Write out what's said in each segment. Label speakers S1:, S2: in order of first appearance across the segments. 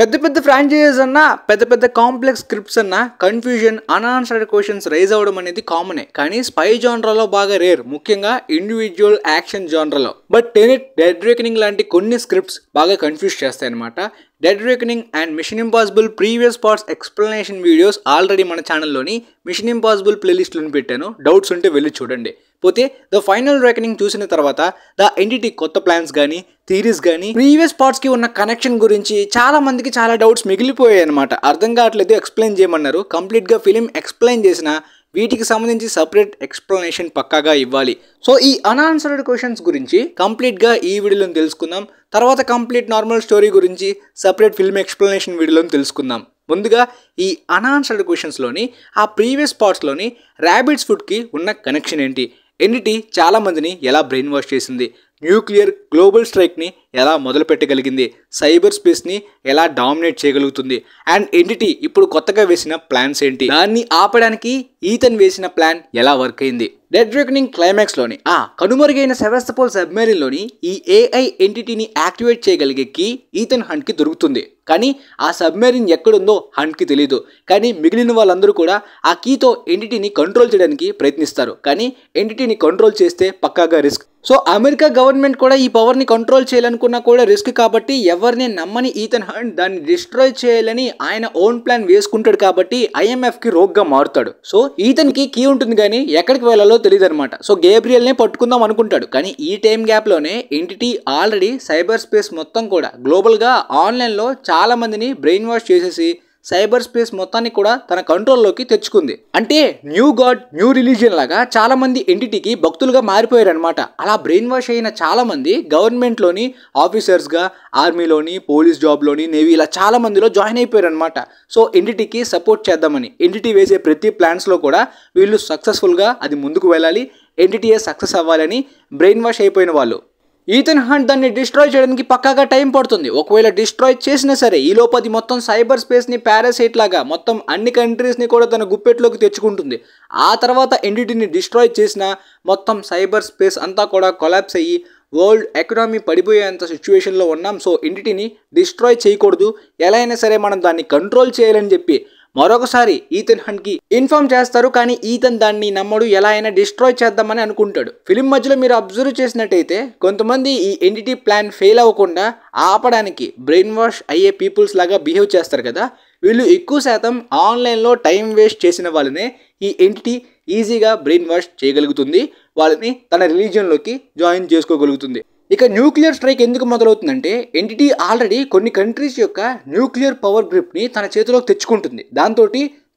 S1: పెద్ద పెద్ద ఫ్రాంచైజీస్ అన్నా పెద్ద పెద్ద కాంప్లెక్స్ స్క్రిప్ట్స్ అన్నా కన్ఫ్యూజన్ అన్ఆన్సర్డ్ క్వశ్చన్స్ రైజ్ అవ్వడం అనేది కామనే. కానీ స్పై జానరాలో బాగా రేర్, ముఖ్యంగా ఇండివిజువల్ యాక్షన్ జానరాలో. బట్ టెనెట్, డెడ్ రేకనింగ్ లాంటి కొన్ని స్క్రిప్ట్స్ బాగా కన్ఫ్యూజ్ చేస్తాయి అనమాట. Dead Reckoning and Mission Impossible previous parts explanation videos already మన ఛానల్లోని మిషన్ ఇంపాసిబుల్ ప్లేలిస్ట్లను పెట్టాను, డౌట్స్ ఉంటే వెళ్ళి చూడండి. పోతే ద ఫైనల్ రేకనింగ్ చూసిన తర్వాత ద ఎంటిటీ కొత్త ప్లాన్స్ కానీ థీరీస్ కానీ ప్రీవియస్ పార్ట్స్కి ఉన్న కనెక్షన్ గురించి చాలా మందికి చాలా డౌట్స్ మిగిలిపోయాయి అనమాట. అర్థం కావట్లేదు, ఎక్స్ప్లెయిన్ చేయమన్నారు. కంప్లీట్గా ఫిలిం ఎక్స్ప్లెయిన్ చేసిన వీటికి సంబంధించి సపరేట్ ఎక్స్ప్లెనేషన్ పక్కాగా ఇవ్వాలి. సో ఈ అన్ఆన్సర్డ్ క్వశ్చన్స్ గురించి కంప్లీట్గా ఈ వీడియోలో తెలుసుకుందాం. తర్వాత కంప్లీట్ నార్మల్ స్టోరీ గురించి సపరేట్ ఫిల్మ్ ఎక్స్ప్లెనేషన్ వీడియోలో తెలుసుకుందాం. ముందుగా ఈ అన్ఆన్సర్డ్ క్వశ్చన్స్లోని ఆ ప్రీవియస్ పార్ట్స్లోని ర్యాబిట్స్ ఫుడ్కి ఉన్న కనెక్షన్ ఏంటి, ఎంటిటీ చాలా మందిని ఎలా బ్రెయిన్ వాష్ చేసింది, న్యూక్లియర్ గ్లోబల్ స్ట్రైక్ని ఎలా మొదలు పెట్టగలిగింది, సైబర్ స్పేస్ని ఎలా డామినేట్ చేయగలుగుతుంది, అండ్ ఎంటిటీ ఇప్పుడు కొత్తగా వేసిన ప్లాన్స్ ఏంటి, దాన్ని ఆపడానికి ఈథన్ వేసిన ప్లాన్ ఎలా వర్క్ అయింది. డెడ్ రేకనింగ్ క్లైమాక్స్లోని ఆ కనుమరుగైన సెవెస్తపోల్ సబ్మెరీన్లోని ఈ ఏఐ ఎంటిటీని యాక్టివేట్ చేయగలిగే కీ ఈథన్ హంట్కి దొరుకుతుంది. కానీ ఆ సబ్మెరీన్ ఎక్కడుందో హంట్కి తెలియదు. కానీ మిగిలిన వాళ్ళందరూ కూడా ఆ కీతో ఎంటిటీని కంట్రోల్ చేయడానికి ప్రయత్నిస్తారు. కానీ ఎంటిటీని కంట్రోల్ చేస్తే పక్కాగా రిస్క్. సో అమెరికా గవర్నమెంట్ కూడా ఈ పవర్ని కంట్రోల్ చేయాలనుకున్నా కూడా రిస్క్. కాబట్టి ఎవరిని నమ్మని ఈథన్ హంట్ దాన్ని డిస్ట్రాయ్ చేయాలని ఆయన ఓన్ ప్లాన్ వేసుకుంటాడు. కాబట్టి ఐఎంఎఫ్కి రోగ్గా మారుతాడు. సో ఈథన్కి కీ ఉంటుంది కానీ ఎక్కడికి వెళ్ళాలో తెలియదు అనమాట. సో గేబ్రియల్నే పట్టుకుందాం అనుకుంటాడు. కానీ ఈ టైం గ్యాప్లోనే ఎంటిటీ ఆల్రెడీ సైబర్ స్పేస్ మొత్తం కూడా గ్లోబల్గా ఆన్లైన్లో చాలా మందిని బ్రెయిన్ వాష్ చేసేసి సైబర్ స్పేస్ మొత్తాన్ని కూడా తన కంట్రోల్లోకి తెచ్చుకుంది. అంటే న్యూ గాడ్, న్యూ రిలీజియన్ లాగా చాలా మంది ఎంటిటీకి భక్తులుగా మారిపోయారు అనమాట. అలా బ్రెయిన్ వాష్ అయిన చాలా మంది గవర్నమెంట్లోని ఆఫీసర్స్గా, ఆర్మీలోని, పోలీస్ జాబ్లోని, నేవీ ఇలా చాలా మందిలో జాయిన్ అయిపోయారు అనమాట. సో ఎంటిటీకి సపోర్ట్ చేద్దామని ఎంటిటీ వేసే ప్రతి ప్లాన్స్లో కూడా వీళ్ళు సక్సెస్ఫుల్గా అది ముందుకు వెళ్ళాలి, ఎంటిటీయే సక్సెస్ అవ్వాలని బ్రెయిన్ వాష్ అయిపోయిన వాళ్ళు. ఈథన్ హంట్ దాన్ని డిస్ట్రాయ్ చేయడానికి పక్కాగా టైం పడుతుంది. ఒకవేళ డిస్ట్రాయ్ చేసినా సరే ఈ లోపది మొత్తం సైబర్ స్పేస్ని పారాసైట్ లాగా మొత్తం అన్ని కంట్రీస్ని కూడా తన గుప్పెట్లోకి తెచ్చుకుంటుంది. ఆ తర్వాత ఎంటిటీని డిస్ట్రాయ్ చేసిన మొత్తం సైబర్ స్పేస్ అంతా కూడా కొలాప్స్ అయ్యి వరల్డ్ ఎకనామీ పడిపోయేంత సిచ్యువేషన్లో ఉన్నాం. సో ఎంటిటీని డిస్ట్రాయ్ చేయకూడదు, ఎలా అయినా సరే మనం దాన్ని కంట్రోల్ చేయాలని చెప్పి మరొకసారి ఈథన్ హంట్కి ఇన్ఫార్మ్ చేస్తారు. కానీ ఈథన్ దాన్ని నమ్మడు, ఎలా అయినా డిస్ట్రాయ్ చేద్దామని అనుకుంటాడు. ఫిలిం మధ్యలో మీరు అబ్జర్వ్ చేసినట్టయితే కొంతమంది ఈ ఎంటిటీ ప్లాన్ ఫెయిల్ అవ్వకుండా ఆపడానికి బ్రెయిన్ వాష్ అయ్యే పీపుల్స్ లాగా బిహేవ్ చేస్తారు కదా. వీళ్ళు ఎక్కువ శాతం ఆన్లైన్లో టైం వేస్ట్ చేసిన వాళ్ళనే ఈ ఎంటిటీ ఈజీగా బ్రెయిన్ వాష్ చేయగలుగుతుంది, వాళ్ళని తన రిలీజియన్లోకి జాయిన్ చేసుకోగలుగుతుంది. ఇక న్యూక్లియర్ స్ట్రైక్ ఎందుకు మొదలవుతుందంటే ఎంటిటీ ఆల్రెడీ కొన్ని కంట్రీస్ యొక్క న్యూక్లియర్ పవర్ గ్రిప్ని తన చేతిలోకి తెచ్చుకుంటుంది. దాంతో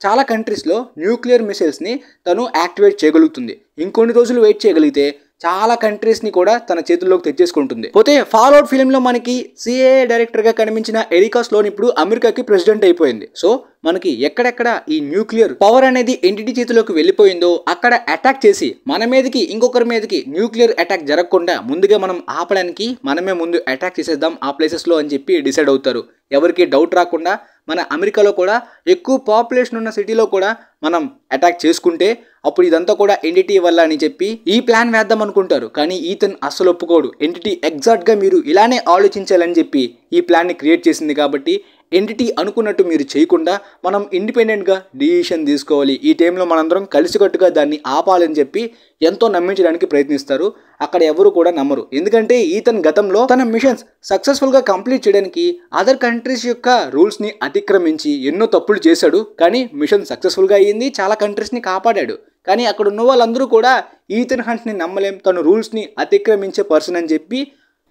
S1: చాలా కంట్రీస్లో న్యూక్లియర్ మిసైల్స్ని తను యాక్టివేట్ చేయగలుగుతుంది. ఇంకొన్ని రోజులు వెయిట్ చేయగలిగితే చాలా కంట్రీస్ని కూడా తన చేతుల్లోకి తెచ్చేసుకుంటుంది. పోతే ఫాల్అవుట్ ఫిలింలో మనకి సిఏఏ డైరెక్టర్గా కనిపించిన ఎరికా స్లోన్ ఇప్పుడు అమెరికాకి ప్రెసిడెంట్ అయిపోయింది. సో మనకి ఎక్కడెక్కడ ఈ న్యూక్లియర్ పవర్ అనేది ఎంటిటీ చేతిలోకి వెళ్ళిపోయిందో అక్కడ అటాక్ చేసి మన మీదకి ఇంకొకరి మీదకి న్యూక్లియర్ అటాక్ జరగకుండా ముందుగా మనం ఆపడానికి మనమే ముందు అటాక్ చేసేద్దాం ఆ ప్లేసెస్లో అని చెప్పి డిసైడ్ అవుతారు. ఎవరికి డౌట్ రాకుండా మన అమెరికాలో కూడా ఎక్కువ పాపులేషన్ ఉన్న సిటీలో కూడా మనం అటాక్ చేసుకుంటే అప్పుడు ఇదంతా కూడా ఎంటిటీ వల్ల అని చెప్పి ఈ ప్లాన్ వేద్దాం అనుకుంటారు. కానీ ఈథన్ అస్సలు ఒప్పుకోడు. ఎంటిటీ ఎగ్జాక్ట్గా మీరు ఇలానే ఆలోచించాలని చెప్పి ఈ ప్లాన్ని క్రియేట్ చేసింది. కాబట్టి ఎంటిటీ అనుకున్నట్టు మీరు చేయకుండా మనం ఇండిపెండెంట్గా డిసిషన్ తీసుకోవాలి, ఈ టైంలో మనందరం కలిసికట్టుగా దాన్ని ఆపాలని చెప్పి ఎంతో నమ్మించడానికి ప్రయత్నిస్తారు. అక్కడ ఎవరు కూడా నమ్మరు. ఎందుకంటే ఈథన్ గతంలో తన మిషన్స్ సక్సెస్ఫుల్గా కంప్లీట్ చేయడానికి అదర్ కంట్రీస్ యొక్క రూల్స్ని అతిక్రమించి ఎన్నో తప్పులు చేశాడు. కానీ మిషన్ సక్సెస్ఫుల్గా అయ్యింది, చాలా కంట్రీస్ని కాపాడాడు. కానీ అక్కడ ఉన్న వాళ్ళందరూ కూడా ఈథన్ హంట్ని నమ్మలేం, తను రూల్స్ని అతిక్రమించే పర్సన్ అని చెప్పి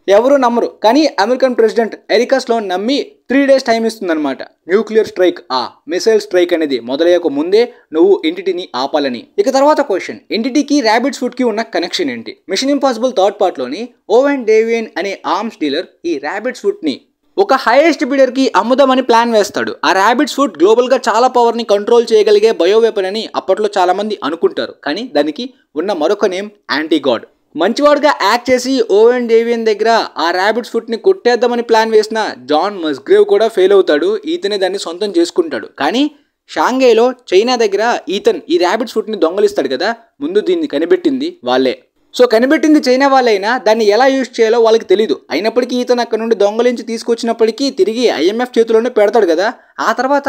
S1: ఎవరు నమ్మరు. కానీ అమెరికన్ ప్రెసిడెంట్ ఎరికా స్లోన్ నమ్మి 3 days టైం ఇస్తుందన్నమాట. న్యూక్లియర్ స్ట్రైక్, ఆ మిసైల్ స్ట్రైక్ అనేది మొదలయ్యక ముందే నువ్వు ఎంటిటీని ఆపాలని. ఇక తర్వాత క్వశ్చన్, ఎంటిటీకి ర్యాబిట్స్ ఫుడ్కి ఉన్న కనెక్షన్ ఏంటి? మిషన్ ఇంపాసిబుల్ థర్డ్ పార్ట్లోని ఓవెన్ డేవియన్ అనే ఆర్మ్స్ డీలర్ ఈ ర్యాబిట్స్ ఫుడ్ని ఒక హైయెస్ట్ బిడర్కి అమ్ముదామని ప్లాన్ వేస్తాడు. ఆ ర్యాబిట్స్ ఫుడ్ గ్లోబల్గా చాలా పవర్ని కంట్రోల్ చేయగలిగే బయోవెపన్ అని అప్పట్లో చాలామంది అనుకుంటారు. కానీ దానికి ఉన్న మరొక నేమ్ యాంటీగాడ్. మంచివాడుగా యాక్ట్ చేసి ఓవెన్ డేవియన్ దగ్గర ఆ ర్యాబిట్స్ ఫుడ్ని కొట్టేద్దామని ప్లాన్ వేసిన జాన్ మస్గ్రేవ్ కూడా ఫెయిల్ అవుతాడు. ఈతనే దాన్ని సొంతం చేసుకుంటాడు. కానీ షాంఘైలో చైనా దగ్గర ఈథన్ ఈ ర్యాబిట్స్ ఫుడ్ని దొంగలిస్తాడు కదా, ముందు దీన్ని కనిపెట్టింది వాళ్ళే. సో కనిపెట్టింది చైనా వాళ్ళైనా దాన్ని ఎలా యూజ్ చేయాలో వాళ్ళకి తెలియదు. అయినప్పటికీ ఇతను అక్కడ నుండి దొంగలించి తీసుకొచ్చినప్పటికీ తిరిగి IMF చేతిలోనే పెడతాడు కదా. ఆ తర్వాత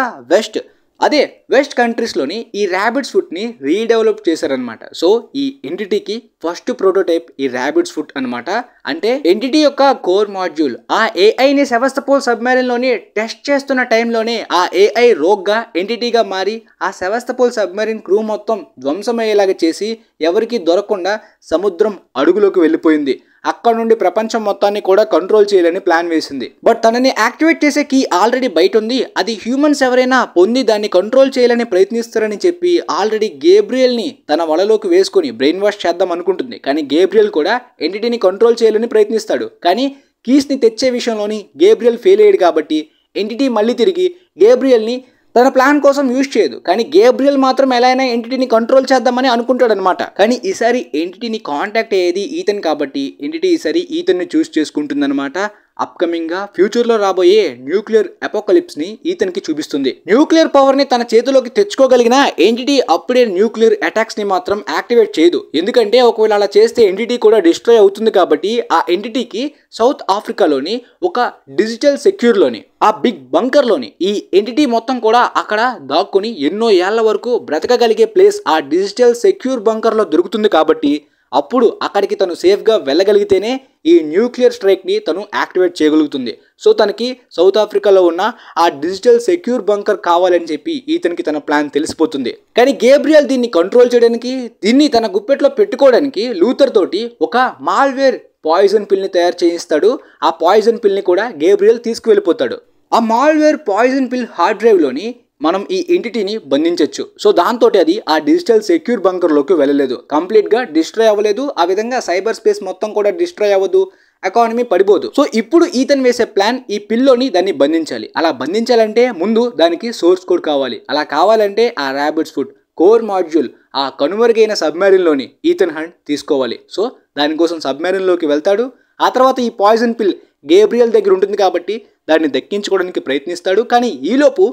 S1: వెస్ట్ కంట్రీస్లోని ఈ ర్యాబిట్స్ ఫుట్ని రీడెవలప్ చేశారనమాట. సో ఈ ఎంటిటీకి ఫస్ట్ ప్రోటోటైప్ ఈ ర్యాబిట్స్ ఫుట్ అనమాట. అంటే ఎంటిటీ యొక్క కోర్ మాడ్యూల్ ఆ ఏఐని సెవస్తపోల్ సబ్మెరీన్లోని టెస్ట్ చేస్తున్న టైంలోనే ఆ ఏఐ రోగ్గా ఎంటిటీగా మారి ఆ సెవస్తపోల్ సబ్మెరీన్ క్రూ మొత్తం ధ్వంసమయ్యేలాగా చేసి ఎవరికి దొరకకుండా సముద్రం అడుగులోకి వెళ్ళిపోయింది. అక్కడ నుండి ప్రపంచం మొత్తాన్ని కూడా కంట్రోల్ చేయాలని ప్లాన్ వేసింది. బట్ తనని యాక్టివేట్ చేసే కీ ఆల్రెడీ బయట ఉంది. అది హ్యూమన్స్ ఎవరైనా పొంది దాన్ని కంట్రోల్ చేయాలని ప్రయత్నిస్తారని చెప్పి ఆల్రెడీ గేబ్రియల్ని తన వలలోకి వేసుకొని బ్రెయిన్ వాష్ చేద్దాం అనుకుంటుంది. కానీ గేబ్రియల్ కూడా ఎంటిటీని కంట్రోల్ చేయాలని ప్రయత్నిస్తాడు. కానీ కీస్ని తెచ్చే విషయంలోని గేబ్రియల్ ఫెయిల్ అయ్యాడు కాబట్టి ఎంటిటీ మళ్ళీ తిరిగి గేబ్రియల్ని తన ప్లాన్ కోసం యూజ్ చేయదు. కానీ గేబ్రియల్ మాత్రం ఎలా అయినా ఎంటిటీని కంట్రోల్ చేద్దామని అనుకుంటాడు అనమాట. కానీ ఈసారి ఎంటిటీని కాంటాక్ట్ అయ్యేది ఈథన్ కాబట్టి ఎంటిటీ ఈసారి ఈథన్ని చూస్ చేసుకుంటుందన్నమాట. అప్కమింగ్గా ఫ్యూచర్లో రాబోయే న్యూక్లియర్ అపోకలిప్స్ని ఈథన్కి చూపిస్తుంది. న్యూక్లియర్ పవర్ని తన చేతిలోకి తెచ్చుకోగలిగిన ఎంటిటీ అప్పుడే న్యూక్లియర్ అటాక్స్ని మాత్రం యాక్టివేట్ చేయదు. ఎందుకంటే ఒకవేళ అలా చేస్తే ఎంటిటీ కూడా డిస్ట్రాయ్ అవుతుంది కాబట్టి ఆ ఎంటిటీకి సౌత్ ఆఫ్రికాలోని ఒక డిజిటల్ సెక్యూర్లోని ఆ బిగ్ బంకర్లోని ఈ ఎంటిటీ మొత్తం కూడా అక్కడ దాక్కుని ఎన్నో ఏళ్ల వరకు బ్రతకగలిగే ప్లేస్ ఆ డిజిటల్ సెక్యూర్ బంకర్లో దొరుకుతుంది కాబట్టి అప్పుడు అక్కడికి తను సేఫ్గా వెళ్ళగలిగితేనే ఈ న్యూక్లియర్ స్ట్రైక్ని తను యాక్టివేట్ చేయగలుగుతుంది. సో తనకి సౌత్ ఆఫ్రికాలో ఉన్న ఆ డిజిటల్ సెక్యూర్ బంకర్ కావాలని చెప్పి ఈతనికి తన ప్లాన్ తెలిసిపోతుంది. కానీ గేబ్రియల్ దీన్ని కంట్రోల్ చేయడానికి, దీన్ని తన గుప్పెట్లో పెట్టుకోవడానికి లూథర్ తోటి ఒక మాల్వేర్ పాయిజన్ పిల్ని తయారు చేయిస్తాడు. ఆ పాయిజన్ పిల్ని కూడా గేబ్రియల్ తీసుకువెళ్ళిపోతాడు. ఆ మాల్వేర్ పాయిజన్ పిల్ హార్డ్ డ్రైవ్లోని మనం ఈ ఎంటిటీని బంధించవచ్చు. సో దాంతో అది ఆ డిజిటల్ సెక్యూర్ బంకర్లోకి వెళ్ళలేదు, కంప్లీట్గా డిస్ట్రాయ్ అవ్వలేదు. ఆ విధంగా సైబర్ స్పేస్ మొత్తం కూడా డిస్ట్రాయ్ అవ్వదు, ఎకానమీ పడిపోదు. సో ఇప్పుడు ఈతన్ వేసే ప్లాన్ ఈ పిల్లోని దాన్ని బంధించాలి. అలా బంధించాలంటే ముందు దానికి సోర్స్ కోడ్ కావాలి. అలా కావాలంటే ఆ ర్యాబిట్స్ ఫుట్ కోర్ మాడ్యూల్ ఆ కనుమరుగైన సబ్మెరీన్లోని ఈథన్ హంట్ తీసుకోవాలి. సో దానికోసం సబ్మెరీన్లోకి వెళ్తాడు. ఆ తర్వాత ఈ పాయిజన్ పిల్ గేబ్రియల్ దగ్గర ఉంటుంది కాబట్టి దాన్ని దక్కించుకోవడానికి ప్రయత్నిస్తాడు. కానీ ఈలోపు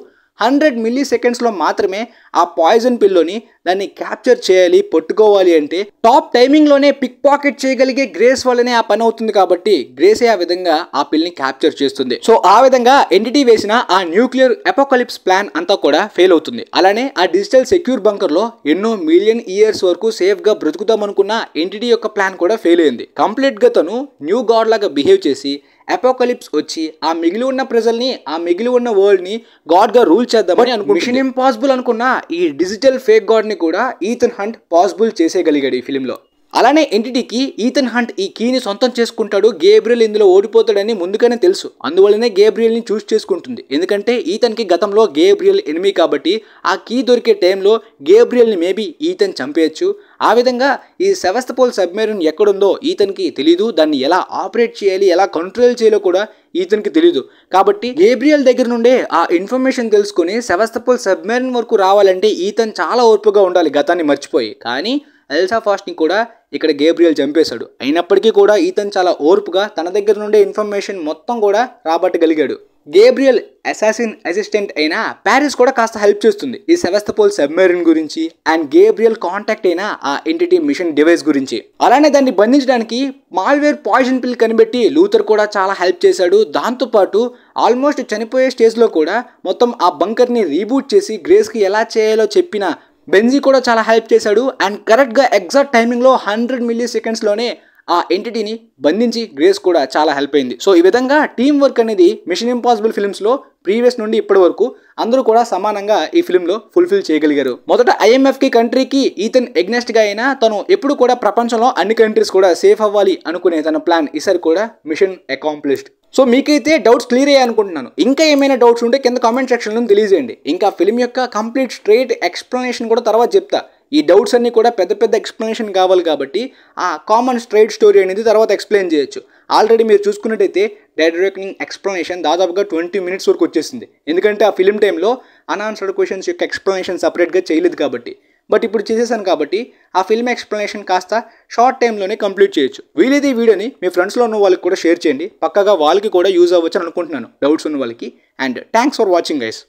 S1: 100 మిల్లీ-సెకండ్స్లో మాత్రమే ఆ పాయిజన్ పిల్లోని దాన్ని క్యాప్చర్ చేయాలి, పట్టుకోవాలి. అంటే టాప్ టైమింగ్లోనే పిక్ పాకెట్ చేయగలిగే గ్రేస్ వల్లనే ఆ పని అవుతుంది కాబట్టి గ్రేసే ఆ విధంగా ఆ పిల్ని క్యాప్చర్ చేస్తుంది. సో ఆ విధంగా ఎంటిటీ వేసిన ఆ న్యూక్లియర్ అపోకలిప్స్ ప్లాన్ అంతా కూడా ఫెయిల్ అవుతుంది. అలానే ఆ డిజిటల్ సెక్యూర్ బంకర్లో ఎన్నో మిలియన్ ఇయర్స్ వరకు సేఫ్గా బ్రతుకుతాం అనుకున్న ఎంటిటీ యొక్క ప్లాన్ కూడా ఫెయిల్ అయింది. కంప్లీట్గా తను న్యూ గాడ్ లాగా బిహేవ్ చేసి అపోకలిప్స్ వచ్చి ఆ మిగిలి ఉన్న ప్రజల్ని, ఆ మిగిలి ఉన్న వరల్డ్ ని గాడ్ గా రూల్ చేద్దామని అనుకుంటున్నాడు. మిషన్ ఇంపాసిబుల్ అనుకున్న ఈ డిజిటల్ ఫేక్ గాడ్ ని కూడా ఈథన్ హంట్ పాసిబుల్ చేసేయగలిగాడు ఈ ఫిలింలో. అలానే ఎంటిటీకి ఈథన్ హంట్ ఈ కీని సొంతం చేసుకుంటాడు. గేబ్రియల్ ఇందులో ఓడిపోతాడని ముందుగానే తెలుసు. అందువల్లనే గేబ్రియల్ని చూస్ చేసుకుంటుంది. ఎందుకంటే ఈథన్కి గతంలో గేబ్రియల్ ఎనిమీ కాబట్టి ఆ కీ దొరికే టైంలో గేబ్రియల్ని మేబీ ఈథన్ చంపేయచ్చు. ఆ విధంగా ఈ సెవస్తపోల్ సబ్మెరీన్ ఎక్కడుందో ఈథన్కి తెలీదు. దాన్ని ఎలా ఆపరేట్ చేయాలి, ఎలా కంట్రోల్ చేయాలో కూడా ఈథన్కి తెలీదు. కాబట్టి గేబ్రియల్ దగ్గర నుండే ఆ ఇన్ఫర్మేషన్ తెలుసుకుని సెవస్తపోల్ సబ్మెరీన్ వరకు రావాలంటే ఈథన్ చాలా ఓర్పుగా ఉండాలి, గతాన్ని మర్చిపోయి. కానీ ఎల్సా ఫాస్ట్ని కూడా ఇక్కడ గేబ్రియల్ చంపేశాడు. అయినప్పటికీ కూడా ఈథన్ చాలా ఓర్పుగా తన దగ్గర నుండే ఇన్ఫర్మేషన్ మొత్తం కూడా రాబట్టగలిగాడు. గేబ్రియల్ అసాసిన్ అసిస్టెంట్ అయిన ప్యారిస్ కూడా కాస్త హెల్ప్ చేస్తుంది ఈ సెవస్తపోల్ సబ్మెరీన్ గురించి అండ్ గేబ్రియల్ కాంటాక్ట్ అయిన ఆ ఎంటిటీ మిషన్ డివైస్ గురించి. అలానే దాన్ని బంధించడానికి మాల్వేర్ పాయిజన్ పిల్ కనిపెట్టి లూథర్ కూడా చాలా హెల్ప్ చేశాడు. దాంతోపాటు ఆల్మోస్ట్ చనిపోయే స్టేజ్లో కూడా మొత్తం ఆ బంకర్ని రీబూట్ చేసి గ్రేస్కి ఎలా చేయాలో చెప్పిన బెంజీ కూడా చాలా హెల్ప్ చేశాడు. అండ్ కరెక్ట్గా ఎగ్జాక్ట్ టైమింగ్లో 100 మిల్లీ-సెకండ్స్లోనే ఆ ఎంటిటీని బంధించి గ్రేస్ కూడా చాలా హెల్ప్ అయింది. సో ఈ విధంగా టీమ్ వర్క్ అనేది మిషన్ ఇంపాసిబుల్ ఫిల్మ్స్లో ప్రీవియస్ నుండి ఇప్పటి వరకు అందరూ కూడా సమానంగా ఈ ఫిల్మ్లో ఫుల్ఫిల్ చేయగలిగారు. మొదట IMFకి కంట్రీకి ఈథన్ ఎగ్నెస్ట్గా అయినా తను ఎప్పుడు కూడా ప్రపంచంలో అన్ని కంట్రీస్ కూడా సేఫ్ అవ్వాలి అనుకునే తన ప్లాన్ ఈసారి కూడా మిషన్ అకాంప్లిష్డ్. సో మీకైతే డౌట్స్ క్లియర్ అయ్యాయి అనుకుంటున్నాను. ఇంకా ఏమైనా డౌట్స్ ఉంటే కింద కామెంట్ సెక్షన్లో తెలియజేయండి. ఇంకా ఫిల్మ్ యొక్క కంప్లీట్ స్ట్రైట్ ఎక్స్ప్లెనేషన్ కూడా తర్వాత చెప్తా. ఈ డౌట్స్ అన్నీ కూడా పెద్ద పెద్ద ఎక్స్ప్లెనేషన్ కావాలి కాబట్టి ఆ కామన్ స్ట్రైట్ స్టోరీ అనేది తర్వాత ఎక్స్ప్లెయిన్ చేయొచ్చు. ఆల్రెడీ మీరు చూసుకున్నట్టయితే డెడ్ రెకనింగ్ ఎక్స్ప్లెనేషన్ దాదాపుగా 20 minutes వరకు వచ్చేసింది. ఎందుకంటే ఆ ఫిల్మ్ టైంలో అన్ఆన్సర్డ్ క్వశ్చన్స్ యొక్క ఎక్స్ప్లెనేషన్ సపరేట్గా చేయలేదు కాబట్టి. బట్ ఇప్పుడు చేసేసాను కాబట్టి ఆ ఫిల్మ్ ఎక్స్ప్లెనేషన్ కాస్త షార్ట్ టైంలోనే కంప్లీట్ చేయొచ్చు. వీలైతే ఈ వీడియోని మీ ఫ్రెండ్స్లో ఉన్న వాళ్ళకి కూడా షేర్ చేయండి. పక్కగా వాళ్ళకి కూడా యూజ్ అవ్వచ్చు అని అనుకుంటున్నాను, డౌట్స్ ఉన్న వాళ్ళకి. And thanks for watching guys.